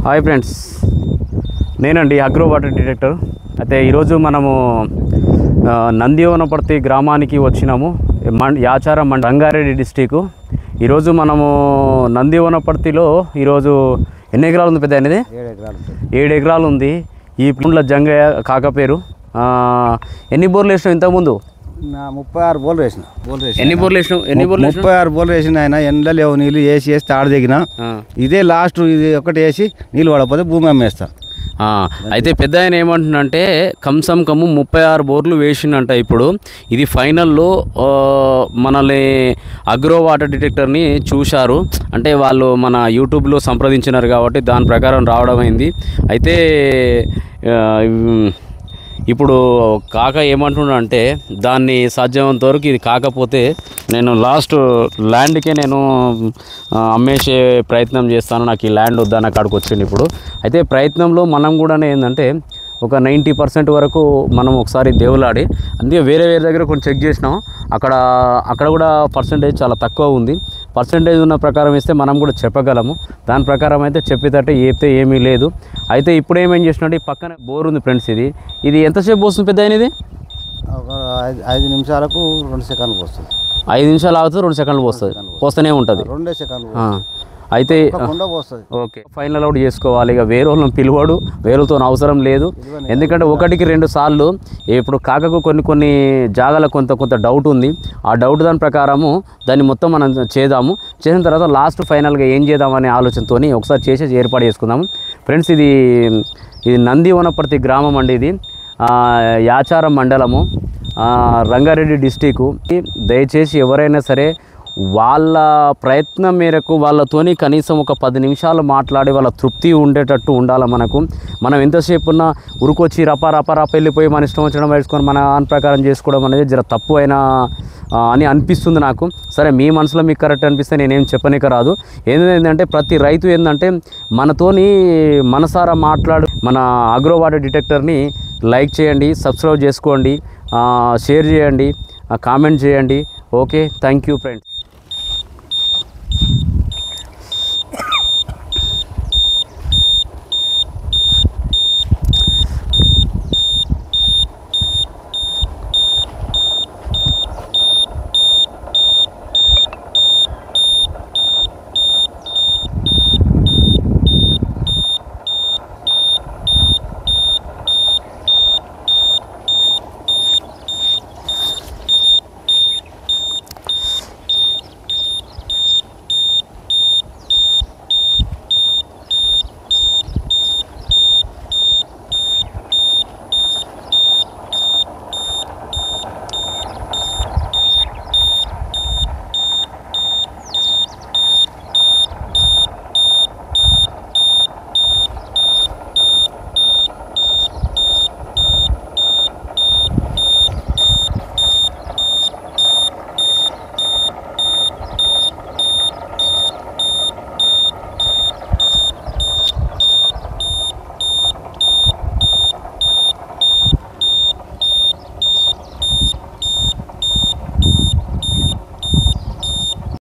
Hi friends, నేనండి agro water detector. అయితే ఈరోజు మనము నందివనపర్తి గ్రామానికి వచ్చినాము. యాచారం రంగారెడ్డి డిస్టిక్. ఈరోజు మనము నందివనపర్తిలో ఈరోజు ఎన్ని ఎకరాలు ఉంది పెద్ద అనేది? 7 ఎకరాలు ఉంది. ఈ పుండ్ల జంగయ్య కాక పేరు. ఎన్ని బోర్లు వేసినావు ఇంతకుముందు? 36 బోర్లు వేసిన. ఎన్ని బోర్లు వేసినావు? 36 బోర్లు వేసిన. ఆయన ఎండలో లేవు, నీళ్ళు వేసి తాడు దిగిన. ఇదే లాస్ట్, ఇది ఒకటి వేసి నీళ్ళు పడకపోతే భూమి అమ్మేస్తా. అయితే పెద్ద ఆయన ఏమంటున్నంటే కమ్సం కమ్ము 36 బోర్లు వేసిండంట. ఇప్పుడు ఇది ఫైనల్లో మనల్ని అగ్రో వాటర్ డిటెక్టర్ని చూశారు, అంటే వాళ్ళు మన యూట్యూబ్లో సంప్రదించినారు కాబట్టి దాని ప్రకారం రావడం అయింది. అయితే ఇప్పుడు కాక ఏమంటున్నాడంటే దాన్ని సాధ్యమైనంత వరకు ఇది కాకపోతే నేను లాస్ట్ ల్యాండ్కే నేను అమ్మేసే ప్రయత్నం చేస్తాను, నాకు ఈ ల్యాండ్ వద్దని అక్కడికి వచ్చింది. ఇప్పుడు అయితే ప్రయత్నంలో మనం కూడా ఏంటంటే ఒక 90% వరకు మనం ఒకసారి దేవులాడి, అందుకే వేరే దగ్గర కొంచెం చెక్ చేసినాం. అక్కడ కూడా పర్సంటేజ్ చాలా తక్కువ ఉంది. పర్సంటేజ్ ఉన్న ప్రకారం ఇస్తే మనం కూడా చెప్పగలము. దాని ప్రకారం అయితే చెప్పేటట్టు చెప్తే ఏమీ లేదు. అయితే ఇప్పుడు ఏమేం చేసినట్టు ఈ పక్కన బోర్ ఉంది ఫ్రెండ్స్. ఇది ఎంతసేపు పోస్తుంది పెద్ద అయినది? 5 నిమిషాలకు 2 సెకండ్లు పోస్తుంది. 5 నిమిషాలు ఆగుతుంది, 2 సెకండ్లు పోస్తుంది, పోస్తూనే ఉంటుంది. 2 సెకండ్లు అయితే ఓకే, ఫైనల్ అవుట్ చేసుకోవాలి. ఇక వేరే వాళ్ళని పిలువాడు, వేరేతో అవసరం లేదు. ఎందుకంటే 1-2 సార్లు ఇప్పుడు కాకకు కొన్ని జాగాల కొంత డౌట్ ఉంది. ఆ డౌట్ దాని ప్రకారము దాన్ని మొత్తం మనం చేసిన తర్వాత లాస్ట్ ఫైనల్గా ఏం చేద్దామనే ఆలోచనతో ఒకసారి చేసేసి ఏర్పాటు చేసుకుందాము. ఫ్రెండ్స్, ఇది నందివనపర్తి గ్రామం అండి. ఇది యాచారం మండలము, రంగారెడ్డి డిస్టిక్. దయచేసి ఎవరైనా సరే వాళ్ళ ప్రయత్నం మేరకు వాళ్ళతోని కనీసం ఒక 10 నిమిషాలు మాట్లాడి వాళ్ళ తృప్తి ఉండేటట్టు ఉండాలి. మనం ఎంతసేపు ఉన్నా ఉరుకొచ్చి రప వెళ్ళిపోయి మన ఇష్టం వచ్చడం వేసుకొని మన ఆన్ ప్రకారం చేసుకోవడం అనేది జర తప్పు అని అనిపిస్తుంది నాకు. సరే, మీ మనసులో మీకు కరెక్ట్ అనిపిస్తే నేనేం చెప్పనిక రాదు. ఏంటంటే ప్రతి రైతు ఏంటంటే మనతోని మనసారా మాట్లాడు. మన అగ్రో వాటర్ డిటెక్టర్ని లైక్ చేయండి, సబ్స్క్రైబ్ చేసుకోండి, షేర్ చేయండి, కామెంట్ చేయండి. Okay, thank you friends.